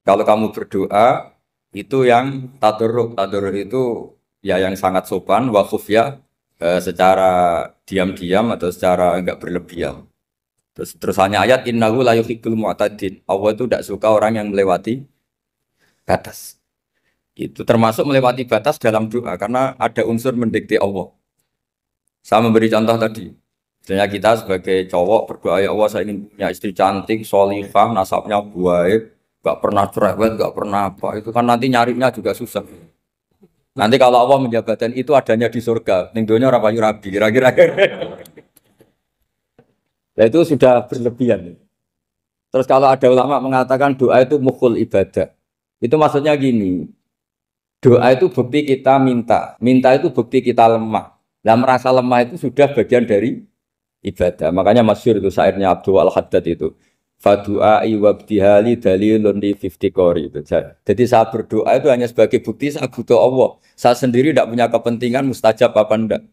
Kalau kamu berdoa itu yang tadarruk. Tadarruk itu ya yang sangat sopan, wakuf ya secara diam-diam atau secara enggak berlebihan. Terus hanya ayat innahu la yuhibbul mu'tadin. Allah itu tidak suka orang yang melewati batas. Itu termasuk melewati batas dalam doa karena ada unsur mendikte Allah. Saya memberi contoh tadi. Misalnya kita sebagai cowok berdoa ya Allah saya ingin punya istri cantik, sholihah, nasabnya baik, gak pernah cerewet, gak pernah apa. Itu kan nanti nyarinya juga susah. Nanti kalau Allah menjabatkan itu adanya di surga, ning donya ora payu rabi, kira-kira. Nah itu sudah berlebihan. Terus kalau ada ulama mengatakan doa itu mukhul ibadah. Itu maksudnya gini. Doa itu bukti kita minta. Minta itu bukti kita lemah. Nah merasa lemah itu sudah bagian dari ibadah. Makanya masyhur itu syairnya Abdul Al-Haddad itu. Fadu'ai wabdihali dalilun li fiftikori itu. Jadi saya berdoa itu hanya sebagai bukti saya butuh Allah. Saya sendiri tidak punya kepentingan mustajab apa enggak.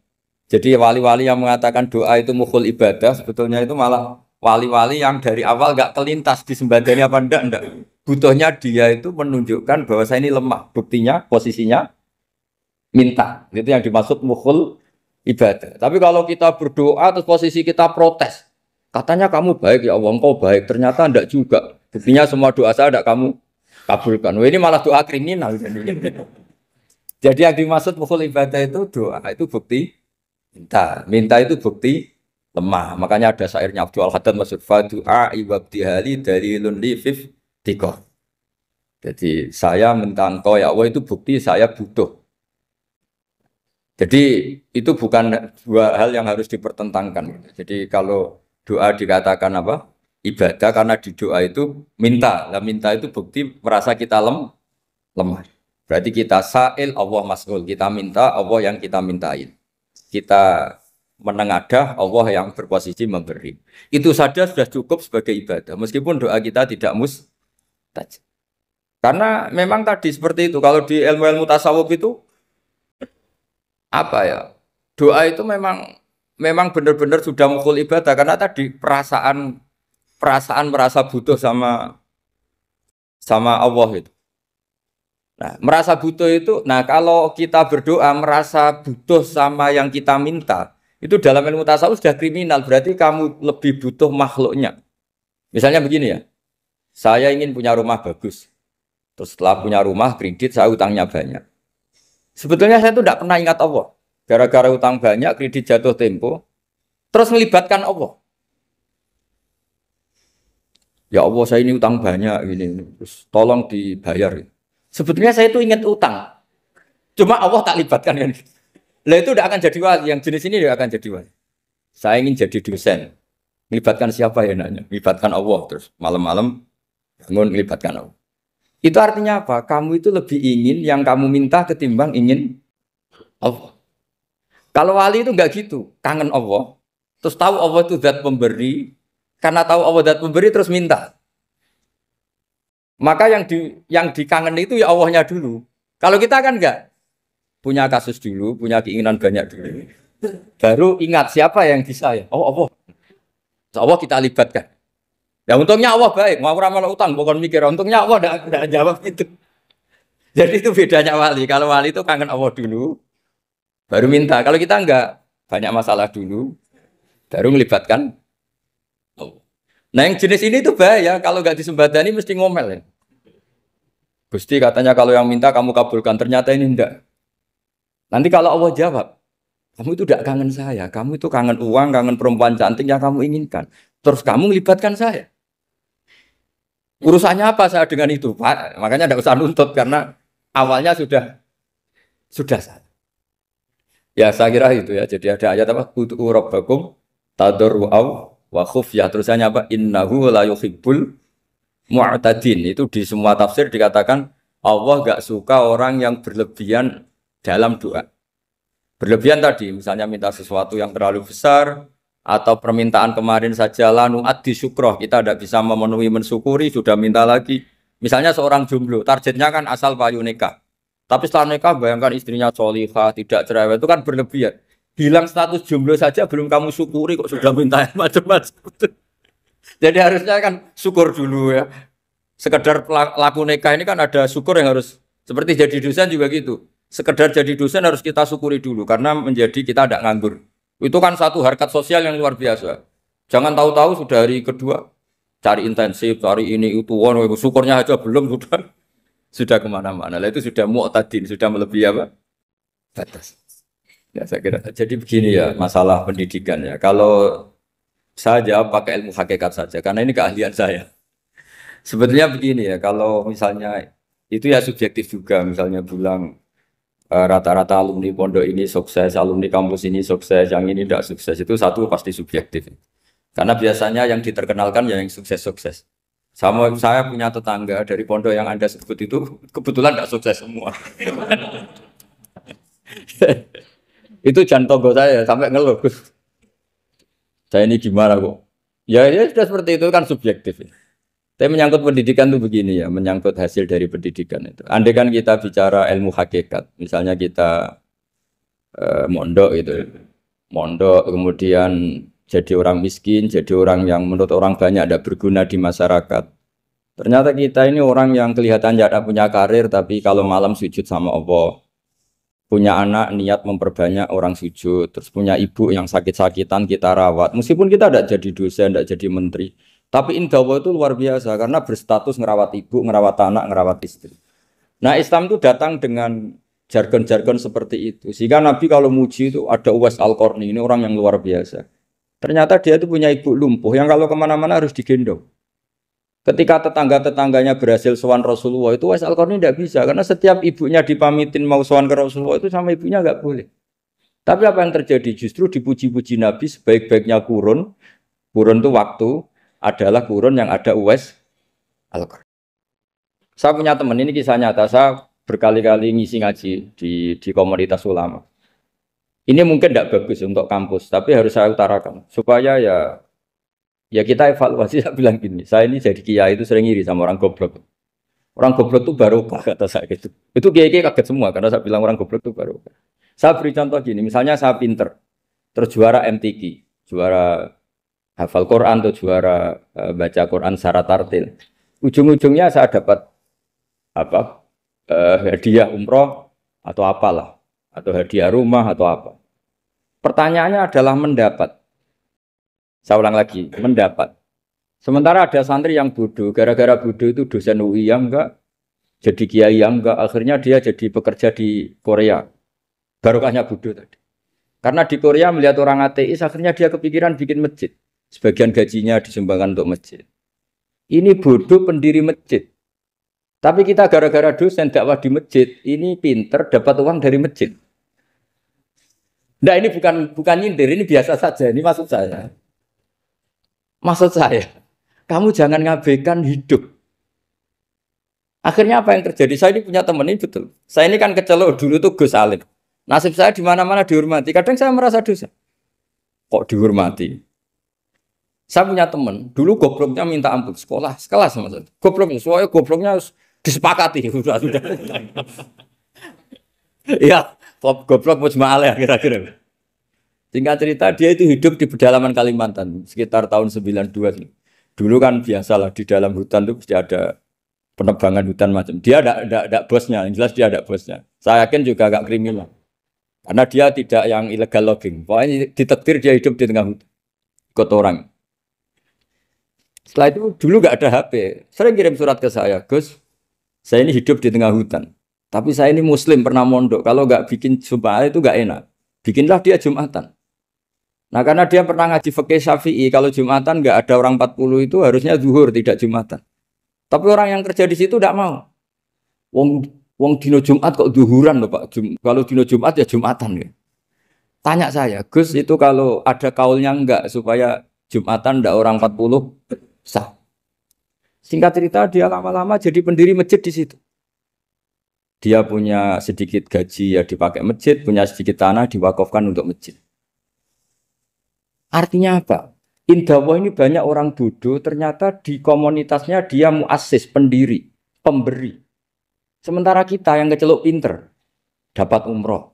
Jadi wali-wali yang mengatakan doa itu mukhul ibadah sebetulnya itu malah wali-wali yang dari awal enggak kelintas disembadani apa enggak. Butuhnya dia itu menunjukkan bahwa saya ini lemah. Buktinya posisinya minta. Itu yang dimaksud mukhul ibadah. Tapi kalau kita berdoa terus posisi kita protes. Katanya kamu baik ya Allah, engkau baik. Ternyata enggak juga. Buktinya semua doa saya enggak kamu kabulkan. Wah, ini malah doa kriminal. Jadi yang dimaksud mukhul ibadah itu doa itu bukti minta. Minta itu bukti lemah. Makanya ada syairnya Abdul Al-Haddad maksud fadu'a ibabdihali dalilun li fiftikor. Jadi saya minta engkau ya Allah itu bukti saya butuh. Jadi itu bukan dua hal yang harus dipertentangkan. Jadi kalau doa dikatakan apa? Ibadah karena di doa itu minta. Lah minta itu bukti merasa kita lemah. Berarti kita sa'il Allah mas'ul. Kita minta Allah yang kita mintain. Kita menengadah Allah yang berposisi memberi. Itu saja sudah cukup sebagai ibadah. Meskipun doa kita tidak mustajab. Karena memang tadi seperti itu. Kalau di ilmu-ilmu tasawuf itu apa ya? Doa itu memang benar-benar sudah mukhul ibadah karena tadi perasaan merasa butuh sama Allah itu. Nah, merasa butuh itu, nah kalau kita berdoa merasa butuh sama yang kita minta, itu dalam ilmu tasawuf sudah kriminal, berarti kamu lebih butuh makhluknya. Misalnya begini ya, saya ingin punya rumah bagus, terus setelah punya rumah kredit saya utangnya banyak. Sebetulnya saya itu tidak pernah ingat Allah, gara-gara utang banyak, kredit jatuh tempo, terus melibatkan Allah. Ya Allah saya ini utang banyak, ini, terus tolong dibayar. Sebetulnya saya itu ingat utang. Cuma Allah tak libatkan kan. Lah itu tidak akan jadi wali. Yang jenis ini tidak akan jadi wali. Saya ingin jadi dosen. Melibatkan siapa ya nanya? Melibatkan Allah terus malam-malam bangun melibatkan Allah. Itu artinya apa? Kamu itu lebih ingin yang kamu minta ketimbang ingin Allah. Kalau wali itu enggak gitu. Kangen Allah. Terus tahu Allah itu zat pemberi. Karena tahu Allah zat pemberi terus minta. Maka yang dikangen itu ya Allahnya dulu. Kalau kita kan enggak punya kasus dulu, punya keinginan banyak dulu. Baru ingat siapa yang bisa ya. Oh Allah. Allah kita libatkan. Ya untungnya Allah baik, mau ramal utang bukan mikir. Untungnya Allah enggak jawab itu. Jadi itu bedanya wali. Kalau wali itu kangen Allah dulu, baru minta. Kalau kita enggak, banyak masalah dulu, baru melibatkan Allah. Nah yang jenis ini tuh bahaya, kalau nggak disembadani mesti ngomel ya. Gusti katanya kalau yang minta kamu kabulkan, ternyata ini enggak. Nanti kalau Allah jawab, kamu itu tidak kangen saya, kamu itu kangen uang, kangen perempuan cantik yang kamu inginkan. Terus kamu melibatkan saya. Urusannya apa saya dengan itu, Pak? Makanya tidak usah nuntut karena awalnya sudah salah. Ya saya kira itu ya. Jadi ada ayat apa? Ud'u rabbakum tadarru'aw wa khufyah, terusannya apa? Innahu la yuhibbul mu'tadin. Itu di semua tafsir dikatakan Allah enggak suka orang yang berlebihan dalam doa. Berlebihan tadi misalnya minta sesuatu yang terlalu besar atau permintaan kemarin saja lanu addi syukroh, kita tidak bisa memenuhi mensyukuri sudah minta lagi. Misalnya seorang jomblo, targetnya kan asal payu nikah. Tapi setelah nikah bayangkan istrinya sholihah, tidak cerewet, itu kan berlebihan. Hilang status jomblo saja belum kamu syukuri kok sudah minta macam-macam. Jadi harusnya kan syukur dulu ya. Sekedar laku nikah ini kan ada syukur yang harus seperti jadi dosen juga gitu. Sekedar jadi dosen harus kita syukuri dulu karena menjadi kita tidak nganggur. Itu kan satu harkat sosial yang luar biasa. Jangan tahu-tahu sudah hari kedua cari intensif, cari ini itu, syukurnya aja belum sudah kemana-mana. Lah itu sudah mu'tadin, sudah melebihi apa? Batas. Ya saya kira. Jadi begini ya masalah pendidikan ya. Kalau saya jawab pakai ilmu hakikat saja karena ini keahlian saya. Sebetulnya begini ya, kalau misalnya itu ya subjektif juga, misalnya bilang rata-rata alumni pondok ini sukses, alumni kampus ini sukses, yang ini tidak sukses, itu satu pasti subjektif. Karena biasanya yang diterkenalkan ya yang sukses-sukses. Sama saya punya tetangga dari pondok yang Anda sebut itu kebetulan tidak sukses semua. Itu jantung saya sampai ngeluh. Saya ini gimana kok? Ya, ya sudah seperti itu kan subjektif. Tapi menyangkut pendidikan itu begini ya, menyangkut hasil dari pendidikan itu. Andai kan kita bicara ilmu hakikat, misalnya kita mondok gitu, mondok kemudian jadi orang miskin, jadi orang yang menurut orang banyak tidak berguna di masyarakat. Ternyata kita ini orang yang kelihatannya tidak punya karir, tapi kalau malam sujud sama Allah, punya anak niat memperbanyak orang sujud, terus punya ibu yang sakit-sakitan kita rawat, meskipun kita tidak jadi dosen, tidak jadi menteri. Tapi indawa itu luar biasa karena berstatus ngerawat ibu, ngerawat anak, ngerawat istri. Nah Islam itu datang dengan jargon-jargon seperti itu. Sehingga Nabi kalau muji itu ada Uwais Al-Qarni, ini orang yang luar biasa. Ternyata dia itu punya ibu lumpuh yang kalau kemana-mana harus digendong. Ketika tetangga-tetangganya berhasil sowan Rasulullah itu Uwais Al-Qarni tidak bisa. Karena setiap ibunya dipamitin mau sowan ke Rasulullah itu sama ibunya nggak boleh. Tapi apa yang terjadi? Justru dipuji-puji Nabi sebaik-baiknya kurun. Kurun itu waktu adalah kurun yang ada Uwais Al-Qarni. Saya punya teman, ini kisah nyata, saya berkali-kali ngisi ngaji di komunitas ulama. Ini mungkin tidak bagus untuk kampus, tapi harus saya utarakan supaya ya kita evaluasi. Saya bilang gini, saya ini jadi kiai itu sering iri sama orang goblok. Orang goblok itu barokah kata saya gitu. Itu kiai-kiai kaget semua karena saya bilang orang goblok itu barokah. Saya beri contoh gini, misalnya saya pinter, terus juara MTQ, juara hafal Quran atau juara baca Quran secara tartil. Ujung-ujungnya saya dapat apa? Hadiah umroh atau apalah, atau hadiah rumah atau apa. Pertanyaannya adalah mendapat. Saya ulang lagi, mendapat. Sementara ada santri yang bodoh, gara-gara bodoh itu dosen UI yang enggak, jadi kiai yang enggak, akhirnya dia jadi pekerja di Korea. Barokahnya bodoh tadi. Karena di Korea melihat orang ateis, akhirnya dia kepikiran bikin masjid. Sebagian gajinya disumbangkan untuk masjid. Ini bodoh pendiri masjid. Tapi kita gara-gara dosen dakwah di masjid, ini pinter dapat uang dari masjid. Nah ini bukan nyindir, ini biasa saja. Ini maksud saya. Maksud saya, kamu jangan ngabaikan hidup. Akhirnya apa yang terjadi? Saya ini punya teman ini betul. Saya ini kan kecelok dulu tuh Gus Alim. Nasib saya di mana-mana dihormati. Kadang saya merasa dosa. Kok dihormati? Saya punya teman, dulu gobloknya minta ampun sekolah, sekelas sama saya. Gobloknya, soalnya gobloknya harus disepakati. Sudah. Iya, goblok mujma'alah kira-kira. Singkat cerita, dia itu hidup di pedalaman Kalimantan, sekitar tahun 92. Dulu kan biasalah di dalam hutan itu pasti ada penebangan hutan macam. Dia ada bosnya, yang jelas dia ada bosnya. Saya yakin juga agak kriminal. Karena dia tidak yang illegal logging. Pokoknya ditakdir dia hidup di tengah hutan. Ikut orang. Setelah itu dulu nggak ada HP. Sering kirim surat ke saya, Gus, saya ini hidup di tengah hutan. Tapi saya ini Muslim pernah mondok. Kalau nggak bikin Jumat itu nggak enak. Bikinlah dia Jumatan. Nah karena dia pernah ngaji fikih Syafi'i, kalau Jumatan nggak ada orang 40 itu harusnya zuhur tidak Jumatan. Tapi orang yang kerja di situ tidak mau. Wong dino Jumat kok zuhuran loh Pak. Kalau dino Jumat ya Jumatan ya. Tanya saya, Gus itu kalau ada kaulnya enggak supaya Jumatan ndak orang 40 sah. Singkat cerita dia lama-lama jadi pendiri masjid di situ. Dia punya sedikit gaji ya dipakai masjid, punya sedikit tanah diwakafkan untuk masjid. Artinya apa? Indawa ini banyak orang bodoh, ternyata di komunitasnya dia muassis, pendiri, pemberi. Sementara kita yang kecelok pinter, dapat umroh,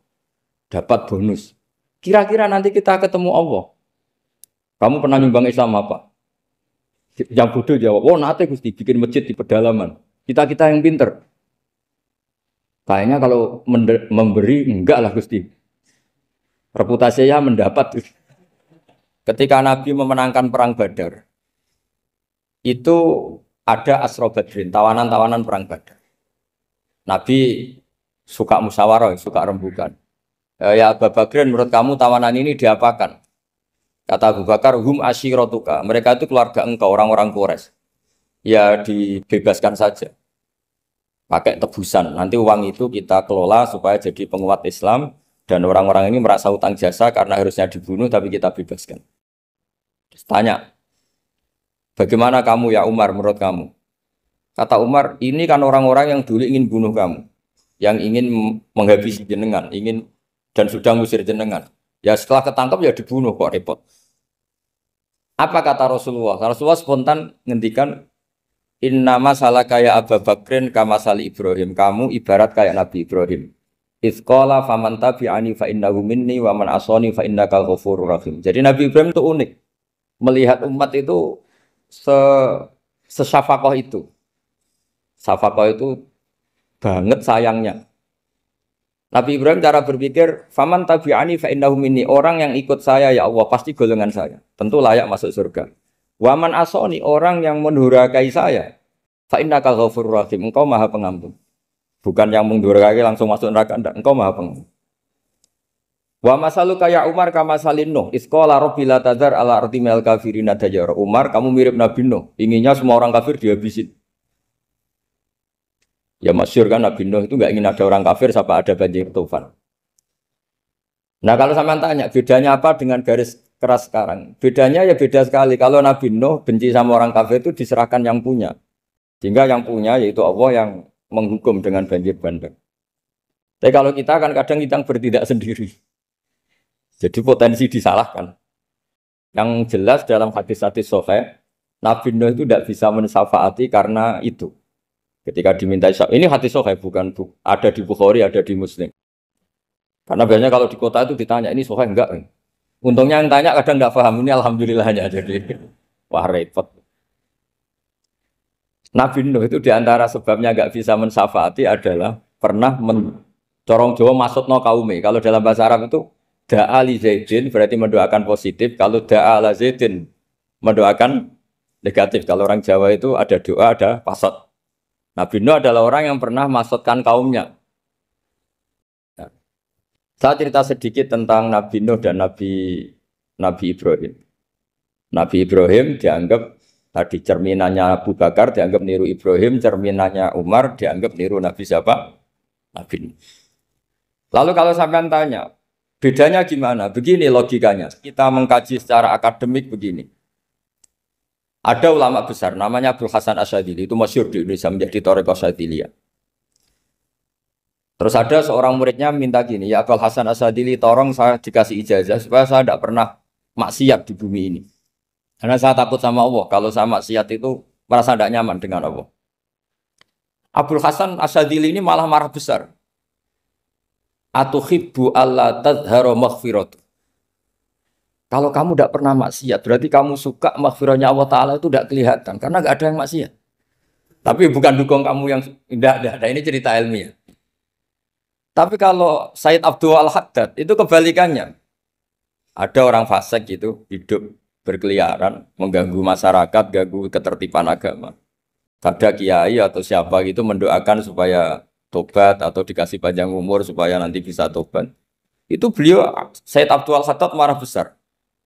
dapat bonus. Kira-kira nanti kita ketemu Allah. Kamu pernah nyumbang Islam apa? Yang bodoh jawab, "Oh, nate Gusti bikin masjid di pedalaman." Kita-kita yang pinter. Kayaknya kalau memberi enggak lah Gusti. Reputasinya mendapat. Ketika Nabi memenangkan perang Badar, itu ada Asra Badrin, tawanan-tawanan perang Badar. Nabi suka musyawarah, suka rembukan. Ya Abu Bakrin, menurut kamu tawanan ini diapakan? Kata Abu Bakar, hum asyiratuka. Mereka itu keluarga engkau, orang-orang Quraisy. Ya dibebaskan saja. Pakai tebusan. Nanti uang itu kita kelola supaya jadi penguat Islam. Dan orang-orang ini merasa utang jasa karena harusnya dibunuh, tapi kita bebaskan. Tanya, bagaimana kamu ya Umar menurut kamu? Kata Umar, ini kan orang-orang yang dulu ingin bunuh kamu. Yang ingin menghabisi jenengan, ingin dan sudah ngusir jenengan. Ya setelah ketangkap ya dibunuh, kok repot. Apa kata Rasulullah? Rasulullah spontan ngendikan, innama salah kayak Abu Bakrin kama sali Ibrahim. Kamu ibarat kayak Nabi Ibrahim. Izqala faman tabi'ani fa innahu minni wa man asani fa innaka ghafurur rahim. Jadi Nabi Ibrahim itu unik. Melihat umat itu sesyafakoh itu. Syafakoh itu banget sayangnya. Nabi Ibrahim cara berpikir, faman tabi'ani fa innahu minni. Orang yang ikut saya ya Allah pasti golongan saya. Tentu layak masuk surga. Wa man asani, orang yang mendurhakai saya, fa innaka ghafurur rahim. Engkau Maha Pengampun. Bukan yang mendurhakai langsung masuk neraka, enggak. Engkau Maha Pengampun. Wa masalu kaya Umar kama salin Nuh. Isqala rabbi la tadzar ala ardi mil kafirina dajjara. Umar, kamu mirip Nabi Nuh. Inginnya semua orang kafir dihabisin. Ya masyhur kan Nabi Nuh itu enggak ingin ada orang kafir sampai ada banjir tufan. Nah kalau sampean tanya bedanya apa dengan garis keras sekarang? Bedanya ya beda sekali. Kalau Nabi Nuh benci sama orang kafir itu diserahkan yang punya. Sehingga yang punya yaitu Allah yang menghukum dengan banjir bandang. Tapi kalau kita kan kadang kita bertindak sendiri. Jadi potensi disalahkan. Yang jelas dalam hadis-hadis sahih, Nabi Nuh itu tidak bisa mensyafaati karena itu. Ketika diminta syafaat, ini hadis sahih bukan ada di Bukhari, ada di Muslim. Karena biasanya kalau di kota itu ditanya ini sahih enggak? Untungnya yang tanya kadang enggak paham, ini alhamdulillahnya jadi wah repot. Nabi Nuh itu diantara sebabnya enggak bisa mensyafaati adalah pernah corong Jawa maksudno kaume. Kalau dalam bahasa Arab itu da'a li Zaidin berarti mendoakan positif. Kalau da'a la Zaidin mendoakan negatif. Kalau orang Jawa itu ada doa, ada pasot. Nabi Nuh adalah orang yang pernah maksudkan kaumnya. Nah, saya cerita sedikit tentang Nabi Nuh dan Nabi Ibrahim. Nabi Ibrahim dianggap tadi cerminannya Abu Bakar, dianggap niru Ibrahim, cerminannya Umar, dianggap niru Nabi siapa? Nabi Nuh. Lalu kalau sampean tanya, bedanya gimana? Begini logikanya. Kita mengkaji secara akademik begini. Ada ulama besar, namanya Abdul Hasan Asyadzili, itu masyhur di Indonesia menjadi Thariqah Asyadziliyah. Terus ada seorang muridnya minta gini, ya Abdul Hasan Asyadzili, tolong saya dikasih ijazah supaya saya tidak pernah maksiat di bumi ini. Karena saya takut sama Allah, kalau saya maksiat itu merasa tidak nyaman dengan Allah. Abdul Hasan Asyadzili ini malah marah besar. Atuhibbu alla tadhharu maghfiratu. Kalau kamu tidak pernah maksiat, berarti kamu suka maghfirahnya Allah Ta'ala itu tidak kelihatan. Karena tidak ada yang maksiat. Tapi bukan dukung kamu yang tidak. Ini cerita ilmiah. Tapi kalau Said Abdul Al-Haddad, itu kebalikannya. Ada orang fasik gitu, hidup berkeliaran, mengganggu masyarakat, ganggu ketertiban agama. Ada kiai atau siapa gitu mendoakan supaya tobat atau dikasih panjang umur supaya nanti bisa tobat. Itu beliau, Said Abdul Al-Haddad marah besar.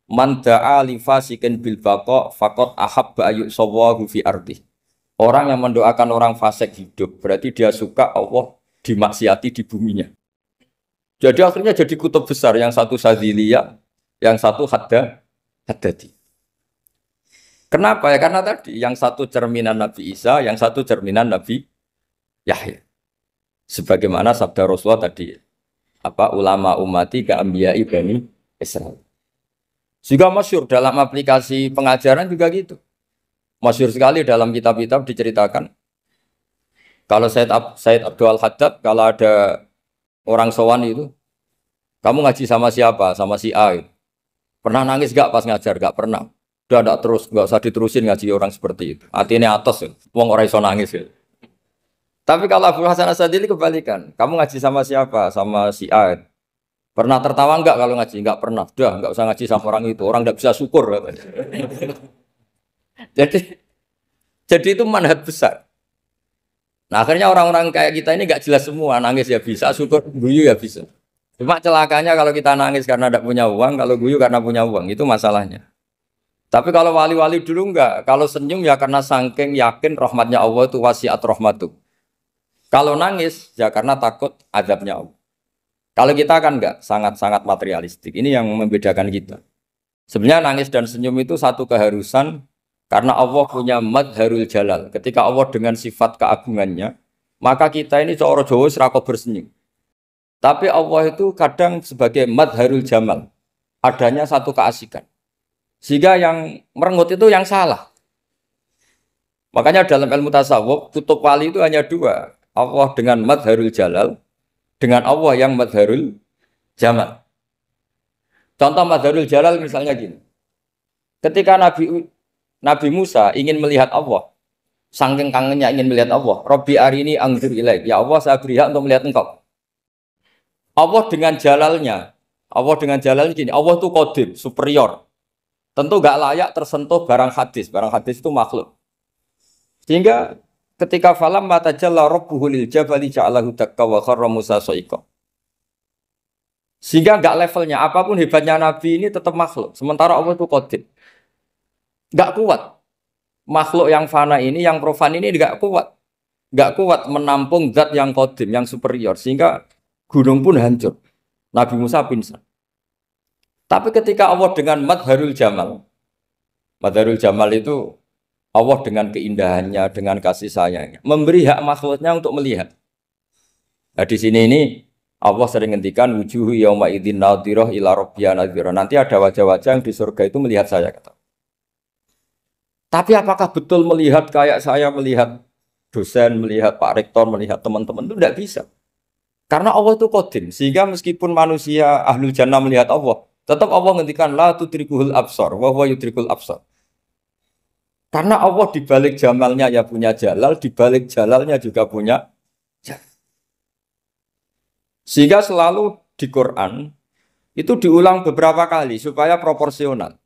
Man da'a li fasikin bil baqa faqad ahabba ayyusawahu fi ardi. Orang yang mendoakan orang fasik hidup berarti dia suka Allah dimaksiati di buminya. Jadi akhirnya jadi kutub besar, yang satu Sadziliyah, yang satu Haddadi. Kenapa ya? Karena tadi yang satu cerminan Nabi Isa, yang satu cerminan Nabi Yahya. Sebagaimana sabda Rasulullah tadi, ulama ummati ka anbiya'i bani Israil. Juga masyhur dalam aplikasi pengajaran juga gitu. Masyhur sekali dalam kitab-kitab diceritakan. Kalau Said Abdul Haddad, kalau ada orang sowan itu, kamu ngaji sama siapa? Sama si A. Pernah nangis gak pas ngajar? Gak pernah. Udah ndak terus, nggak usah diterusin ngaji orang seperti itu. Artinya atas ya, wong ora iso nangis ya. Tapi kalau Abu Hasan Asadili kebalikan, kamu ngaji sama siapa? Sama si A. Pernah tertawa enggak kalau ngaji? Enggak pernah. Udah, enggak usah ngaji sama orang itu. Orang enggak bisa syukur. Jadi, jadi itu manhaj besar. Nah akhirnya orang-orang kayak kita ini enggak jelas semua. Nangis ya bisa, syukur, guyu ya bisa. Cuma celakanya kalau kita nangis karena tidak punya uang, kalau guyu karena punya uang, itu masalahnya. Tapi kalau wali-wali dulu enggak. Kalau senyum ya karena saking yakin rahmatnya Allah itu wasiat rahmatu. Kalau nangis ya karena takut azabnya Allah. Kalau kita kan enggak, sangat-sangat materialistik. Ini yang membedakan kita. Sebenarnya nangis dan senyum itu satu keharusan karena Allah punya madharul jalal. Ketika Allah dengan sifat keagungannya, maka kita ini seorang Jawa serako bersenyum. Tapi Allah itu kadang sebagai madharul jamal. Adanya satu keasikan. Sehingga yang merengut itu yang salah. Makanya dalam ilmu tasawuf, kutub wali itu hanya dua. Allah dengan madharul jalal, dengan Allah yang madharul jamal. Contoh madharul jalal misalnya gini. Ketika Nabi Musa ingin melihat Allah, saking kangennya ingin melihat Allah, Rabbi arini anzur ilaik. Ya Allah, saya beri hak untuk melihat engkau. Allah dengan jalalnya gini, Allah itu qadim, superior. Tentu gak layak tersentuh barang hadis. Barang hadis itu makhluk. Sehingga ketika falam matajalla rabbuhu lil jabali ja'alahu dakka wa kharra Musa sa'iqa. Sehingga enggak levelnya apapun hebatnya Nabi ini tetap makhluk. Sementara Allah itu qadim. Enggak kuat. Makhluk yang fana ini, yang profan ini enggak kuat. Enggak kuat menampung zat yang qadim, yang superior. Sehingga gunung pun hancur. Nabi Musa pingsan. Tapi ketika Allah dengan madharul jamal itu Allah dengan keindahannya, dengan kasih sayangnya, memberi hak makhluknya untuk melihat. Nah di sini ini Allah sering ngendikan wujuhu yauma idzin nadhirah ila rabbiha nadhirah. Nanti ada wajah-wajah yang di surga itu melihat saya kata. Tapi apakah betul melihat kayak saya melihat dosen, melihat Pak Rektor, melihat teman-teman itu tidak bisa. Karena Allah itu qadim, sehingga meskipun manusia ahlul jannah melihat Allah, tetap Allah ngendikan la tudrikuhul absar wa huwa yudrikul absar. Karena Allah di balik jamalnya ya punya jalal, di balik jalalnya juga punya jalal. Sehingga selalu di Quran itu diulang beberapa kali supaya proporsional.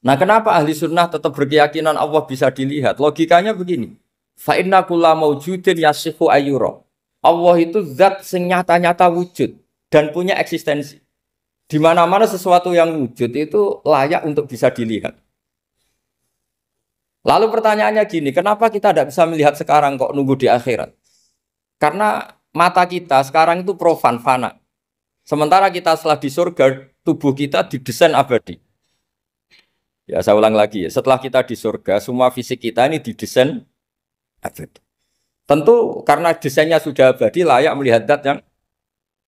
Nah, kenapa ahli sunnah tetap berkeyakinan Allah bisa dilihat? Logikanya begini. Fa inna kulla maujudin yasihu ayyura. Allah itu zat sing nyata-nyata wujud dan punya eksistensi. Di mana-mana sesuatu yang wujud itu layak untuk bisa dilihat. Lalu pertanyaannya gini, kenapa kita tidak bisa melihat sekarang kok nunggu di akhirat? Karena mata kita sekarang itu profan, fana. Sementara kita setelah di surga, tubuh kita didesain abadi. Ya saya ulang lagi ya, setelah kita di surga, semua fisik kita ini didesain abadi. Tentu karena desainnya sudah abadi, layak melihat zat yang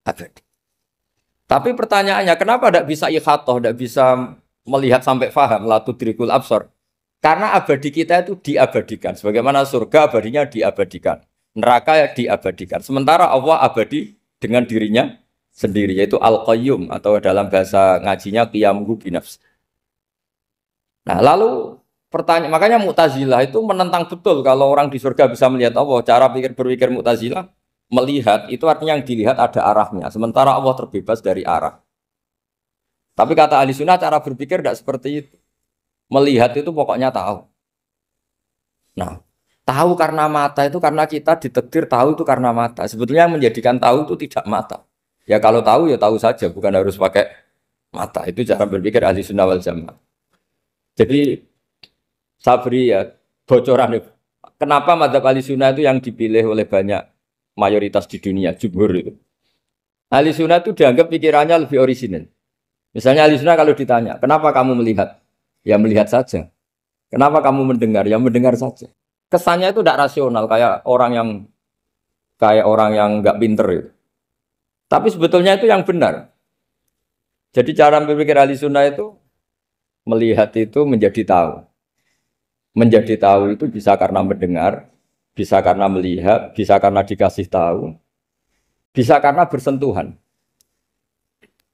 abadi. Tapi pertanyaannya, kenapa tidak bisa ikhatah, tidak bisa melihat sampai faham, la tudrikul absar? Karena abadi kita itu diabadikan. Sebagaimana surga abadinya diabadikan. Neraka diabadikan. Sementara Allah abadi dengan dirinya sendiri, yaitu Al-Qayyum, atau dalam bahasa ngajinya Qiyamuhu binafs. Nah lalu pertanyaan, makanya Mu'tazilah itu menentang betul kalau orang di surga bisa melihat Allah. Cara berpikir Mu'tazilah, melihat itu artinya yang dilihat ada arahnya, sementara Allah terbebas dari arah. Tapi kata ahli sunnah cara berpikir tidak seperti itu. Melihat itu pokoknya tahu. Nah, tahu karena mata itu karena kita ditakdir tahu itu karena mata. Sebetulnya yang menjadikan tahu itu tidak mata. Ya kalau tahu ya tahu saja, bukan harus pakai mata. Itu cara berpikir ahli sunnah wal jamaah. Jadi saya beri ya bocoran. Kenapa mazhab ahli sunnah itu yang dipilih oleh banyak mayoritas di dunia, jumhur itu. Ahli sunnah itu dianggap pikirannya lebih orisinal. Misalnya ahli sunnah kalau ditanya, kenapa kamu melihat? Ya melihat saja. Kenapa kamu mendengar? Ya mendengar saja. Kesannya itu tidak rasional, kayak orang yang nggak pinter itu. Tapi sebetulnya itu yang benar. Jadi cara berpikir ahli sunnah itu melihat itu menjadi tahu. Menjadi tahu itu bisa karena mendengar, bisa karena melihat, bisa karena dikasih tahu, bisa karena bersentuhan.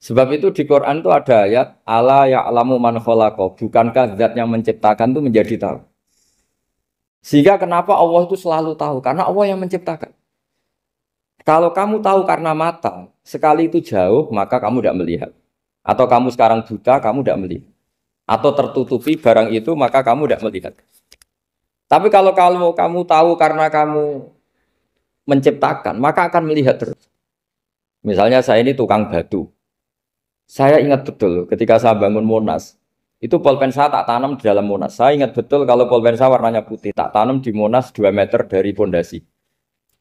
Sebab itu di Quran itu ada ayat ala ya'lamu man khalaqa, bukankah zat yang menciptakan itu menjadi tahu. Sehingga kenapa Allah itu selalu tahu? Karena Allah yang menciptakan. Kalau kamu tahu karena mata, sekali itu jauh, maka kamu tidak melihat. Atau kamu sekarang buta, kamu tidak melihat. Atau tertutupi barang itu, maka kamu tidak melihat. Tapi kalau kamu tahu karena kamu menciptakan, maka akan melihat terus. Misalnya saya ini tukang batu. Saya ingat betul ketika saya bangun Monas, itu polpen saya tak tanam di dalam Monas. Saya ingat betul kalau polpen saya warnanya putih, tak tanam di Monas 2 meter dari pondasi.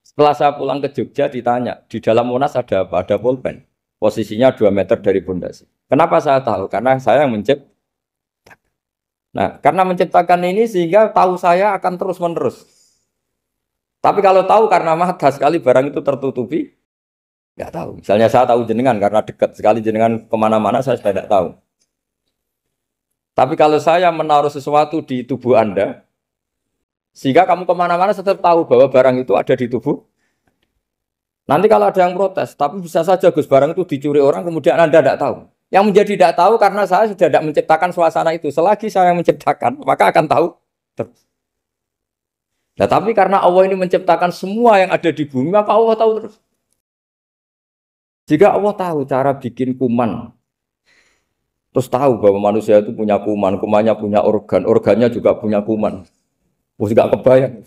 Setelah saya pulang ke Jogja ditanya, di dalam Monas ada apa? Ada polpen. Posisinya 2 meter dari pondasi. Kenapa saya tahu? Karena saya yang menciptakan. Nah, karena menciptakan ini sehingga tahu saya akan terus menerus. Tapi kalau tahu karena mata sekali barang itu tertutupi, nggak tahu. Misalnya saya tahu jenengan karena dekat sekali jenengan kemana-mana saya sudah tidak tahu. Tapi kalau saya menaruh sesuatu di tubuh Anda, sehingga kamu kemana-mana tetap tahu bahwa barang itu ada di tubuh. Nanti kalau ada yang protes, tapi bisa saja Gus barang itu dicuri orang kemudian Anda tidak tahu. Yang menjadi tidak tahu karena saya sudah tidak menciptakan suasana itu. Selagi saya yang menciptakan, maka akan tahu terus. Nah, tapi karena Allah ini menciptakan semua yang ada di bumi, maka Allah tahu terus. Jika Allah tahu cara bikin kuman, terus tahu bahwa manusia itu punya kuman, kumannya punya organ, organnya juga punya kuman. Mesti gak kebayang.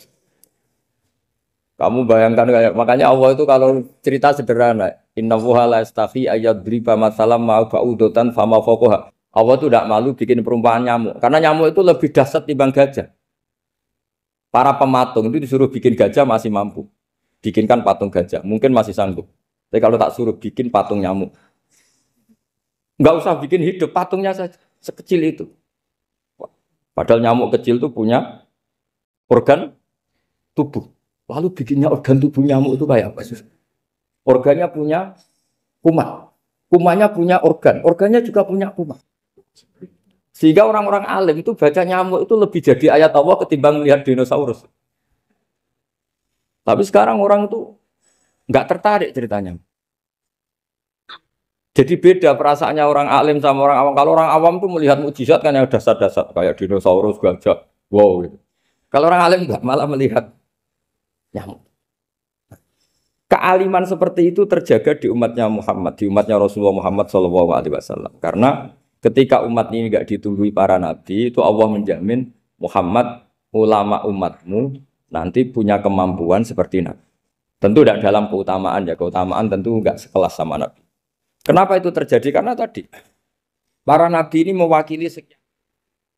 Kamu bayangkan kayak makanya Allah itu kalau cerita sederhana, innallaha la yastahi ayyadriba masalam ma ba'udatan fama fawqaha. Allah itu tidak malu bikin perumpamaan nyamuk, karena nyamuk itu lebih dahsyat timbang gajah. Para pematung itu disuruh bikin gajah masih mampu. Bikinkan patung gajah, mungkin masih sanggup. Tapi kalau tak suruh bikin patung nyamuk, nggak usah bikin hidup, patungnya saja sekecil itu. Padahal nyamuk kecil itu punya organ tubuh. Lalu bikinnya organ tubuh nyamuk itu kayak apa? Organnya punya kuman, kumannya punya organ, organnya juga punya kuman. Sehingga orang-orang alim itu baca nyamuk itu lebih jadi ayat Allah ketimbang melihat dinosaurus. Tapi sekarang orang itu nggak tertarik ceritanya. Jadi beda perasaannya orang alim sama orang awam. Kalau orang awam tuh melihat mukjizat kan yang dasar-dasar kayak dinosaurus, gajah, wow gitu. Kalau orang alim nggak, malah melihat nyamuk. Kealiman seperti itu terjaga di umatnya Muhammad, di umatnya Rasulullah Muhammad SAW. Karena ketika umat ini nggak ditumbuhi para nabi, itu Allah menjamin Muhammad, ulama umatmu nanti punya kemampuan seperti nabi. Tentu tidak dalam keutamaan ya, keutamaan tentu nggak sekelas sama nabi. Kenapa itu terjadi? Karena tadi para nabi ini mewakili sekian.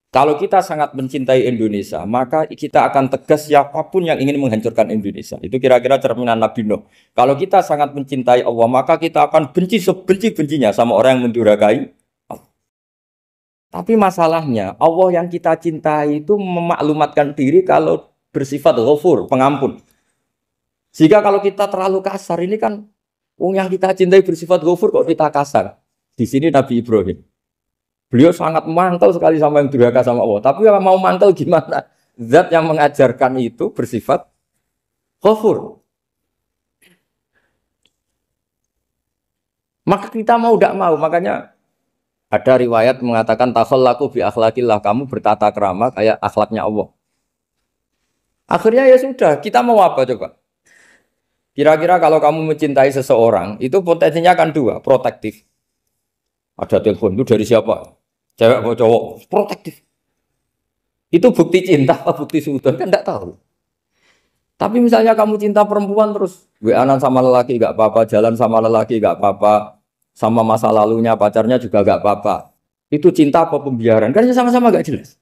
Kalau kita sangat mencintai Indonesia, maka kita akan tegas siapapun yang ingin menghancurkan Indonesia. Itu kira-kira cerminan Nabi Nuh. Kalau kita sangat mencintai Allah, maka kita akan benci sebenci-bencinya sama orang yang mendurhakai Allah. Tapi masalahnya, Allah yang kita cintai itu memaklumatkan diri kalau bersifat ghafur, pengampun. Sehingga kalau kita terlalu kasar, ini kan yang kita cintai bersifat ghafur kok kita kasar. Di sini Nabi Ibrahim. Beliau sangat mangkel sekali sama yang durhaka sama Allah. Tapi mau mangkel gimana? Zat yang mengajarkan itu bersifat ghafur. Maka kita mau tidak mau. Makanya ada riwayat mengatakan takhallaku bi akhlaqillah, kamu bertata krama kayak akhlaknya Allah. Akhirnya ya sudah, kita mau apa coba? Kira-kira kalau kamu mencintai seseorang, itu potensinya akan dua, protektif. Ada telepon itu dari siapa? Cewek atau cowok? Protektif. Itu bukti cinta apa bukti suudon? Kan tidak tahu. Tapi misalnya kamu cinta perempuan terus WA-an sama lelaki nggak apa-apa, jalan sama lelaki nggak apa-apa, sama masa lalunya pacarnya juga nggak apa-apa. Itu cinta apa pembiaran? Kan sama-sama nggak jelas.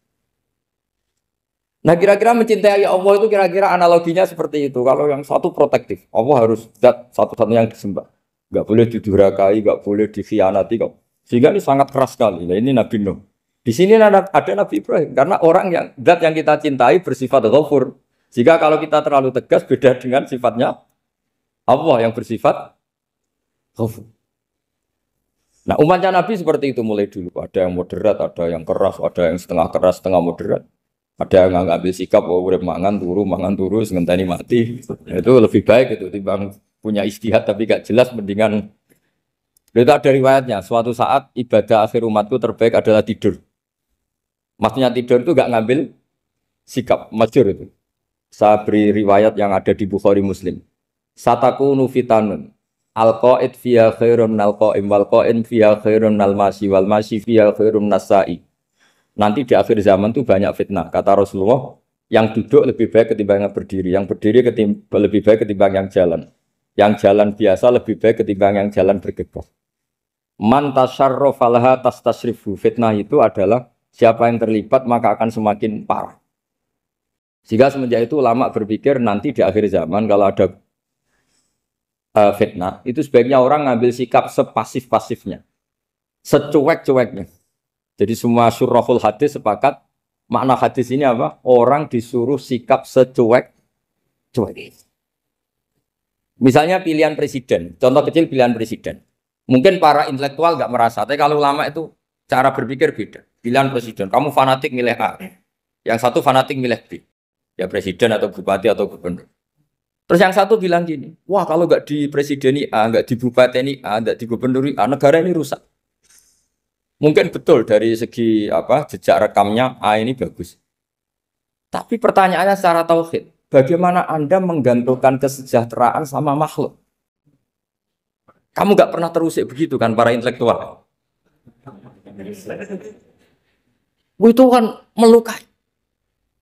Nah kira-kira mencintai Allah itu kira-kira analoginya seperti itu. Kalau yang satu protektif, Allah harus zat satu-satunya yang disembah. Nggak boleh didurhakai, nggak boleh dikhianati kok. Sehingga ini sangat keras sekali. Nah, ini Nabi Nuh. Di sini ada Nabi Ibrahim. Karena orang yang zat yang kita cintai bersifat ghafur. Jika kalau kita terlalu tegas beda dengan sifatnya Allah yang bersifat ghafur. Nah umatnya Nabi seperti itu mulai dulu. Ada yang moderat, ada yang keras, ada yang setengah keras, setengah moderat. Ada yang ngambil sikap, udah mangan turu, ngenteni mati. Itu lebih baik itu timbang punya ijtihad tapi gak jelas, mendingan Itu ada riwayatnya, suatu saat ibadah akhir umatku terbaik adalah tidur. Maksudnya tidur itu gak ngambil sikap, masyhur itu. Saya beri riwayat yang ada di Bukhari Muslim. Satakunu fitanun. Al-qa'id fiha khairun al-qa'im wal-qa'im fiha khairun al-masi wal-masi fiha khairun nasai. Nanti di akhir zaman itu banyak fitnah. Kata Rasulullah, yang duduk lebih baik ketimbang yang berdiri. Yang berdiri lebih baik ketimbang yang jalan. Yang jalan biasa lebih baik ketimbang yang jalan bergegas. Man tasyarrafa laha tastasrifu. Fitnah itu adalah siapa yang terlibat maka akan semakin parah. Sehingga semenjak itu ulama berpikir nanti di akhir zaman kalau ada fitnah, itu sebaiknya orang ngambil sikap sepasif-pasifnya, secuek-cueknya. Jadi semua syurahul hadis sepakat, makna hadis ini apa? Orang disuruh sikap secuek-cuek. Misalnya pilihan presiden, contoh kecil pilihan presiden. Mungkin para intelektual nggak merasa, tapi kalau ulama itu cara berpikir beda. Pilihan presiden, kamu fanatik milih A, yang satu fanatik milih B. Ya presiden atau bupati atau gubernur. Terus yang satu bilang gini, wah kalau nggak di presideni A, nggak di bupati A, nggak di gubernur A, negara ini rusak. Mungkin betul dari segi apa jejak rekamnya A ini bagus. Tapi pertanyaannya secara tauhid, bagaimana Anda menggantungkan kesejahteraan sama makhluk? Kamu nggak pernah terusik begitu kan para intelektual? Itu kan melukai.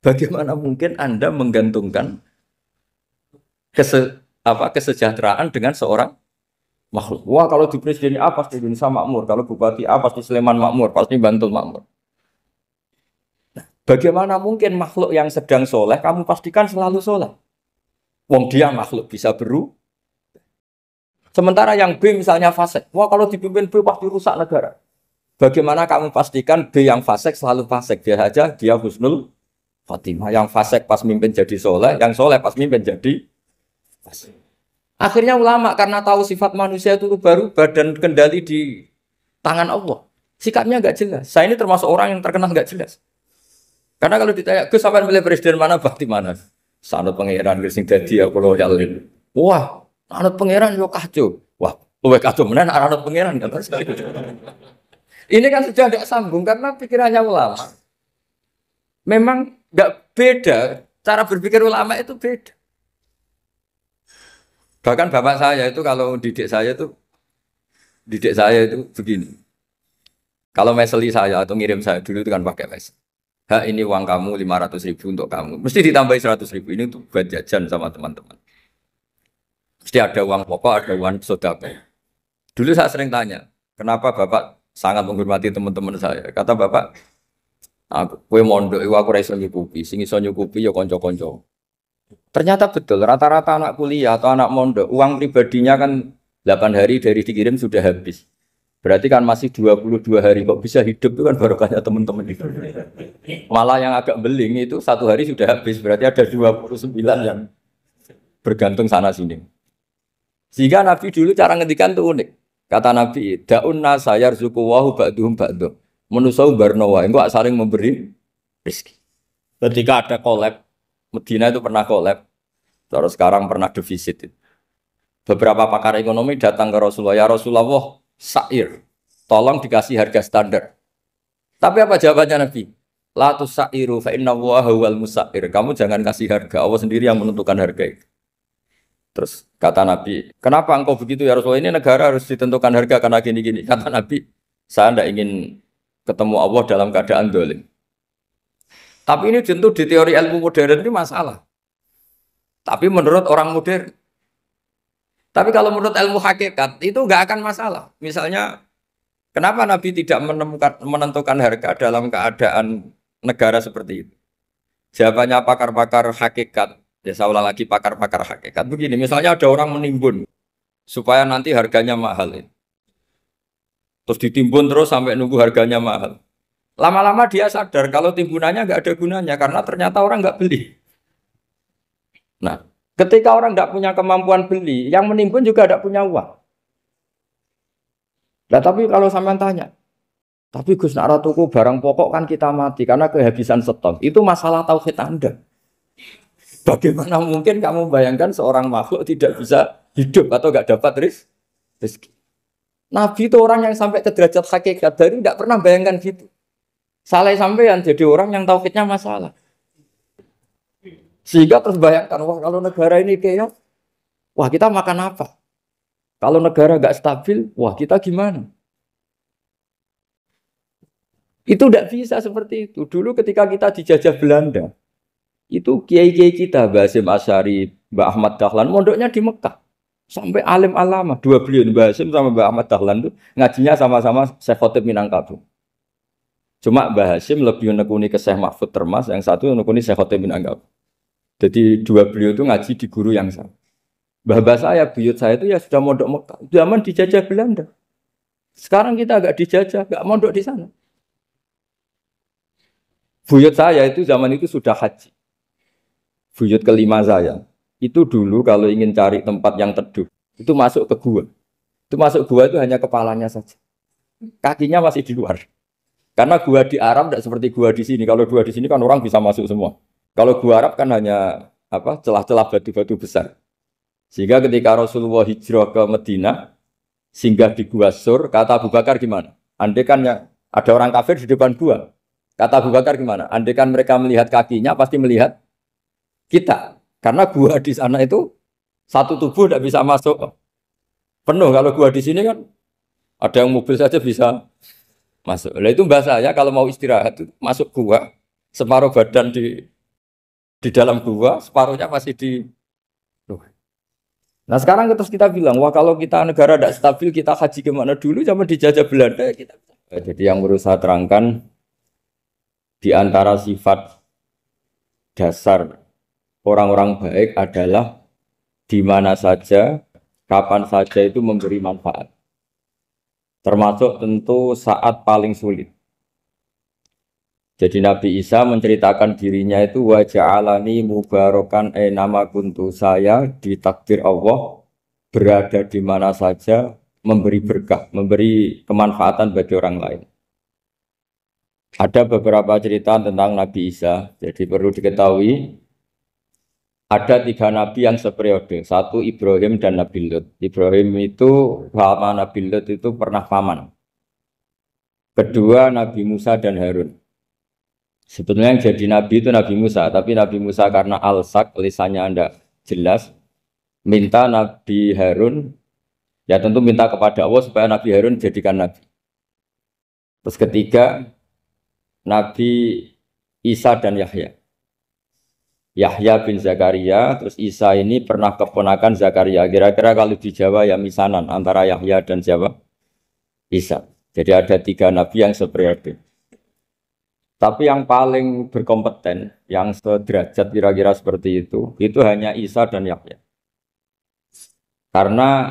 Bagaimana mungkin Anda menggantungkan kesejahteraan dengan seorang makhluk? Wah kalau di presiden A pasti Indonesia makmur, kalau bupati A pasti Sleman makmur, pasti Bantul makmur. Nah, bagaimana mungkin makhluk yang sedang soleh kamu pastikan selalu soleh? Wong dia makhluk bisa berubah. Sementara yang B misalnya fasik, wah kalau dipimpin B pasti rusak negara. Bagaimana kamu pastikan B yang fasik selalu fasik? Biar aja dia husnul Fatimah, yang fasik pas mimpin jadi soleh, yang soleh pas mimpin jadi fasik. Akhirnya ulama karena tahu sifat manusia itu baru badan kendali di tangan Allah. Sikapnya nggak jelas. Saya ini termasuk orang yang terkenal nggak jelas. Karena kalau ditanya, Gus sampean pilih presiden mana, bakti mana? Sanut pangeran sing dadi aku loyalin. Wah, anut pangeran yo kacau. Wah, luwih kacau menan anut pangeran kan. Ini kan sudah tidak sambung karena pikirannya ulama. Memang nggak beda, cara berpikir ulama itu beda. Bahkan bapak saya itu kalau didik saya itu begini. Kalau meseli saya atau ngirim saya dulu itu kan pakai mes. Ini uang kamu 500.000 untuk kamu. Mesti ditambahi 100.000 ini untuk buat jajan sama teman-teman. Mesti ada uang pokok, ada uang sodako. Dulu saya sering tanya, kenapa bapak sangat menghormati teman-teman saya? Kata bapak, kowe mondok aku ora iso nyukupi, sing iso nyukupi ya kanca-kanca. Ternyata betul, rata-rata anak kuliah atau anak mondok, uang pribadinya kan 8 hari dari dikirim sudah habis. Berarti kan masih 22 hari, kok bisa hidup itu kan barokahnya teman-teman itu. Malah yang agak beling itu 1 hari sudah habis, berarti ada 29 yang bergantung sana sini. Sehingga Nabi dulu cara ngendikan itu unik. Kata Nabi, da'un nasa yarzuqu wahu ba'duhum ba'du. Menusau barnawa, enggak saling memberi rezeki. Ketika ada collab, Medina itu pernah collab, terus sekarang pernah defisit. Beberapa pakar ekonomi datang ke Rasulullah, ya Rasulullah, sa'ir, tolong dikasih harga standar. Tapi apa jawabannya Nabi? La tusa'iru fa inna Allaha huwal musa'ir. Kamu jangan kasih harga, Allah sendiri yang menentukan harga itu. Terus kata Nabi, kenapa engkau begitu ya Rasulullah? Ini negara harus ditentukan harga karena gini-gini. Kata Nabi, saya tidak ingin ketemu Allah dalam keadaan dolim. Tapi ini tentu di teori ilmu modern ini masalah. Tapi menurut orang modern. Tapi kalau menurut ilmu hakikat itu nggak akan masalah. Misalnya, kenapa Nabi tidak menentukan harga dalam keadaan negara seperti itu? Jawabannya pakar-pakar hakikat. Ya saya ulang lagi pakar-pakar hakikat. Begini, misalnya ada orang menimbun supaya nanti harganya mahal. Terus ditimbun terus sampai nunggu harganya mahal. Lama-lama dia sadar kalau timbunannya nggak ada gunanya karena ternyata orang nggak beli. Nah, ketika orang nggak punya kemampuan beli, yang menimbun juga tidak punya uang. Nah, tapi kalau sampean tanya, tapi Gus nak tuku barang pokok kan kita mati karena kehabisan stok. Itu masalah tauhid Anda. Bagaimana mungkin kamu bayangkan seorang makhluk tidak bisa hidup atau nggak dapat rezeki? Nabi itu orang yang sampai ke derajat hakikat dari tidak pernah bayangkan gitu. Salah sampean jadi orang yang tauhidnya masalah. Sehingga terus bayangkan, wah kalau negara ini kayak, wah kita makan apa? Kalau negara nggak stabil, wah kita gimana? Itu tidak bisa seperti itu. Dulu ketika kita dijajah Belanda, itu kiai-kiai kita, Mbah Hasyim Asy'ari, Mbah Ahmad Dahlan, mondoknya di Mekah. Sampai alim alama, dua beliau, Mbah Hasyim sama Mbah Ahmad Dahlan itu ngajinya sama-sama Syekh Khotib Minangkabau. Cuma Mbah Hasyim lebih menekuni ke Syekh Mahfud Termas, yang satu menekuni Syekh Khotib Minangkabau. Jadi dua beliau itu ngaji di guru yang sama. Mbah saya, buyut saya itu ya sudah mondok Mekah. Zaman dijajah Belanda. Sekarang kita agak dijajah, agak mondok di sana. Buyut saya itu zaman itu sudah haji. Buyut kelima saya. Itu dulu kalau ingin cari tempat yang teduh, itu masuk ke gua. Itu masuk gua itu hanya kepalanya saja. Kakinya masih di luar. Karena gua di Arab tidak seperti gua di sini. Kalau gua di sini kan orang bisa masuk semua. Kalau gua Arab kan hanya apa celah-celah batu-batu besar. Sehingga ketika Rasulullah hijrah ke Madinah, singgah di Gua Sur, kata Abu Bakar gimana? Andai kan ya, ada orang kafir di depan gua. Kata Abu Bakar gimana? Andai kan mereka melihat kakinya, pasti melihat kita. Karena gua di sana itu satu tubuh tidak bisa masuk penuh. Kalau gua di sini kan ada yang mobil saja bisa masuk. Nah itu bahasa saya kalau mau istirahat itu masuk gua, separuh badan di dalam gua, separuhnya masih di. Nah sekarang terus kita bilang, wah kalau kita negara tidak stabil, kita haji kemana dulu zaman dijajah Belanda ya kita. Jadi yang berusaha terangkan di antara sifat dasar orang-orang baik adalah di mana saja, kapan saja itu memberi manfaat. Termasuk tentu saat paling sulit. Jadi Nabi Isa menceritakan dirinya itu wa ja'alani mubarakan nama kuntu, saya ditakdir Allah berada di mana saja memberi berkah, memberi kemanfaatan bagi orang lain. Ada beberapa cerita tentang Nabi Isa. Jadi perlu diketahui ada 3 nabi yang seperiode. Satu Ibrahim dan Nabi Lut. Ibrahim itu sama Nabi Lut itu pernah paman. Kedua Nabi Musa dan Harun. Sebetulnya yang jadi nabi itu Nabi Musa, tapi Nabi Musa karena alsak, lisannya Anda jelas, minta Nabi Harun, ya tentu minta kepada Allah supaya Nabi Harun jadikan nabi. Terus ketiga, Nabi Isa dan Yahya. Yahya bin Zakaria, terus Isa ini pernah keponakan Zakaria. Kira-kira kalau di Jawa ya misanan antara Yahya dan siapa? Isa. Jadi ada 3 nabi yang seperiode. Tapi yang paling berkompeten, yang sederajat kira-kira seperti itu hanya Isa dan Yahya. Karena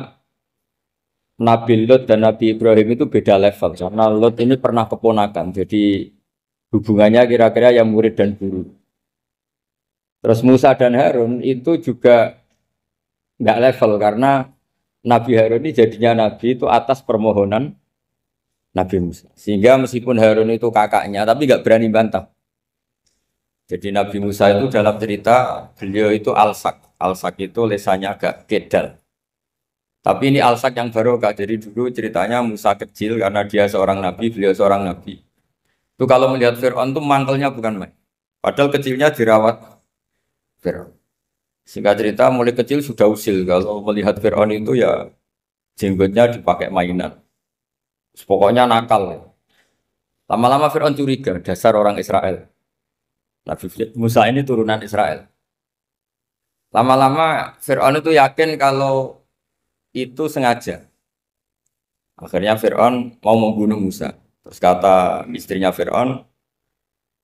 Nabi Lut dan Nabi Ibrahim itu beda level. Karena Lut ini pernah keponakan, jadi hubungannya kira-kira yang murid dan guru. Terus Musa dan Harun itu juga nggak level, karena Nabi Harun ini jadinya Nabi itu atas permohonan Nabi Musa. Sehingga meskipun Harun itu kakaknya, tapi nggak berani bantah. Jadi Nabi Musa itu dalam cerita, beliau itu alsak. Alsak itu lesannya agak kedal. Tapi ini alsak yang barokah. Jadi dulu ceritanya Musa kecil karena dia seorang Nabi, beliau seorang Nabi. Itu kalau melihat Fir'aun itu mangkelnya bukan main. Padahal kecilnya dirawat Fir'aun. Singkat cerita mulai kecil sudah usil. Kalau melihat Fir'aun itu ya jenggotnya dipakai mainan. Pokoknya nakal. Lama-lama Fir'aun curiga, dasar orang Israel. Nabi Musa ini turunan Israel. Lama-lama Fir'aun itu yakin kalau itu sengaja. Akhirnya Fir'aun mau membunuh Musa. Terus kata istrinya Fir'aun,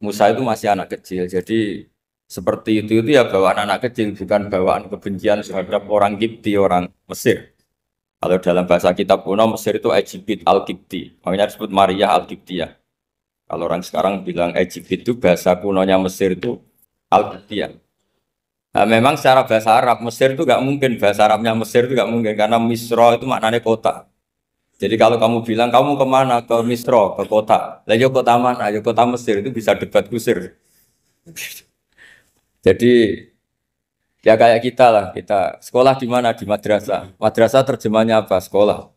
Musa itu masih anak kecil. Jadi seperti itu ya bawaan anak kecil, bukan bawaan kebencian terhadap orang Kipti, orang Mesir. Kalau dalam bahasa kitab kuno Mesir itu Egypt Al-Kipti, makanya disebut Maria Al-Kiptiyah. Kalau orang sekarang bilang Egypt itu bahasa kunonya Mesir itu Al-Kiptiyah. Nah, memang secara bahasa Arab Mesir itu nggak mungkin, bahasa Arabnya Mesir itu nggak mungkin karena Misro itu maknanya kota. Jadi kalau kamu bilang kamu kemana, ke Misro, ke kota, lah ya kota mana, ya kota Mesir, itu bisa debat kusir. Jadi ya kayak kita lah, kita sekolah di mana? Di madrasah. Madrasah terjemahnya apa? Sekolah.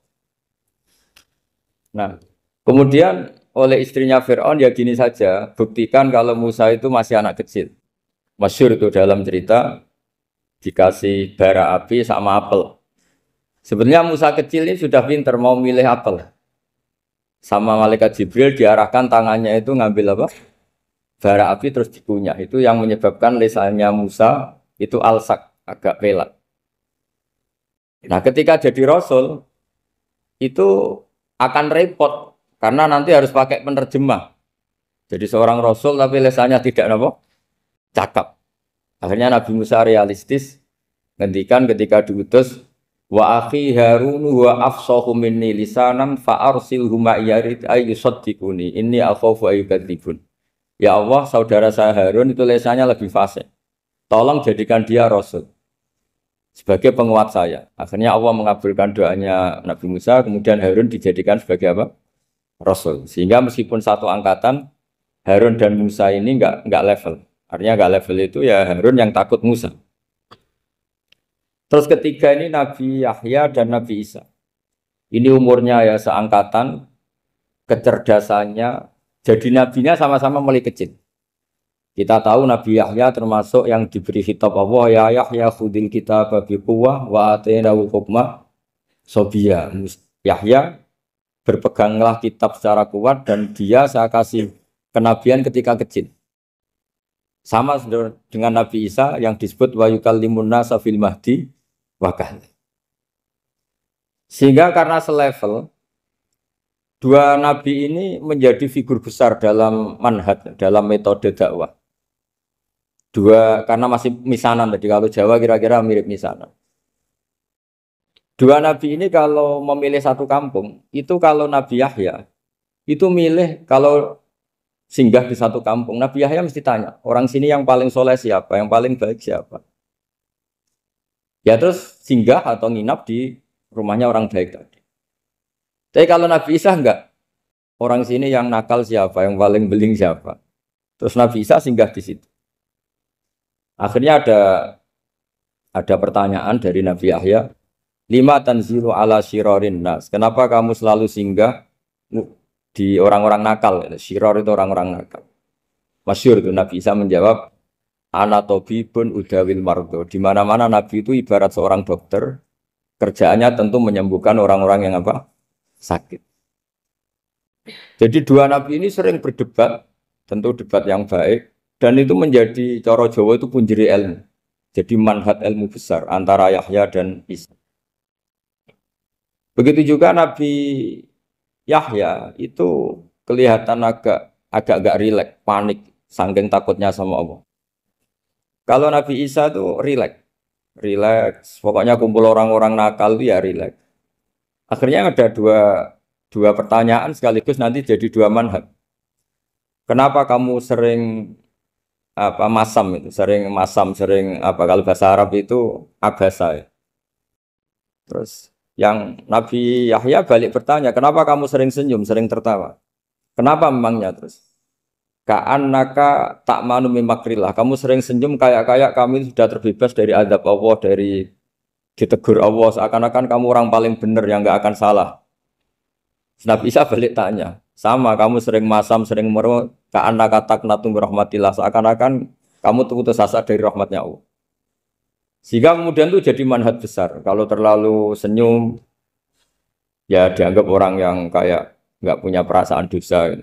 Nah, kemudian oleh istrinya Fir'aun ya gini saja, buktikan kalau Musa itu masih anak kecil. Masyhur itu dalam cerita dikasih bara api sama apel. Sebenarnya Musa kecil ini sudah pinter mau milih apel. Sama malaikat Jibril diarahkan tangannya itu ngambil apa? Bara api terus dikunyah. Itu yang menyebabkan lisannya Musa itu alsak, agak pelat. Nah, ketika jadi rasul itu akan repot karena nanti harus pakai penerjemah. Jadi seorang rasul tapi lisannya tidak apa? Cakap. Akhirnya Nabi Musa realistis ngendikan ketika diutus wa akhi Harun wa afsahu minni lisanan fa arsilhu ma'iyarid ayyusaddiquni inni akhafu ayyukadzibun. Ya Allah, saudara saya Harun itu lisannya lebih fasih. Tolong jadikan dia rasul sebagai penguat saya. Akhirnya Allah mengabulkan doanya Nabi Musa, kemudian Harun dijadikan sebagai apa? Rasul. Sehingga meskipun satu angkatan, Harun dan Musa ini enggak level. Artinya enggak level itu ya Harun yang takut Musa. Terus ketiga ini Nabi Yahya dan Nabi Isa. Ini umurnya ya seangkatan, kecerdasannya, jadi nabinya sama-sama mulai kecil. Kita tahu Nabi Yahya termasuk yang diberi kitab Allah, ya Yahya khudil kitab bi quwwah wa atainahu hukma sobiyya. Yahya berpeganglah kitab secara kuat dan dia saya kasih kenabian ketika kecil. Sama dengan Nabi Isa yang disebut wa yukallimun nasa fil mahdi wa kahla. Sehingga karena selevel dua nabi ini menjadi figur besar dalam manhaj, dalam metode dakwah. Dua karena masih misanan tadi, kalau Jawa kira-kira mirip misanan. Dua nabi ini kalau memilih satu kampung, itu kalau Nabi Yahya itu milih kalau singgah di satu kampung, Nabi Yahya mesti tanya, orang sini yang paling soleh siapa, yang paling baik siapa. Ya terus singgah atau nginap di rumahnya orang baik tadi. Tapi kalau Nabi Isa enggak, orang sini yang nakal siapa, yang paling beling siapa. Terus Nabi Isa singgah di situ. Akhirnya ada pertanyaan dari Nabi Yahya, lima tanzilu ala syirarin nas. Kenapa kamu selalu singgah di orang-orang nakal? Syiror itu orang-orang nakal. Masyhur itu Nabi Isa menjawab, ana tabibun udawil mardo. Di mana-mana Nabi itu ibarat seorang dokter, kerjaannya tentu menyembuhkan orang-orang yang apa? Sakit. Jadi dua nabi ini sering berdebat, tentu debat yang baik, dan itu menjadi cara Jawa itu punjeri ilmu. Jadi manhaj ilmu besar antara Yahya dan Isa. Begitu juga Nabi Yahya itu kelihatan agak rileks, panik, saking takutnya sama Allah. Kalau Nabi Isa itu rileks, pokoknya kumpul orang-orang nakal itu ya rileks. Akhirnya ada dua pertanyaan sekaligus nanti jadi dua manhaj. Kenapa kamu sering sering kalau bahasa Arab itu abasa ya. Terus yang Nabi Yahya balik bertanya, kenapa kamu sering senyum, sering tertawa? Kenapa memangnya terus? Ka'annaka ta'manu min makrillah. Kamu sering senyum kayak kami sudah terbebas dari azab Allah, dari ditegur Allah, seakan-akan kamu orang paling benar yang enggak akan salah. Nabi Isa balik tanya, sama kamu sering masam, sering merut, ka'annaka taqnatu min rahmatillah, seakan-akan kamu putus asa dari rahmatnya Allah. Sehingga kemudian itu jadi manhaj besar. Kalau terlalu senyum, ya dianggap orang yang kayak nggak punya perasaan dosa.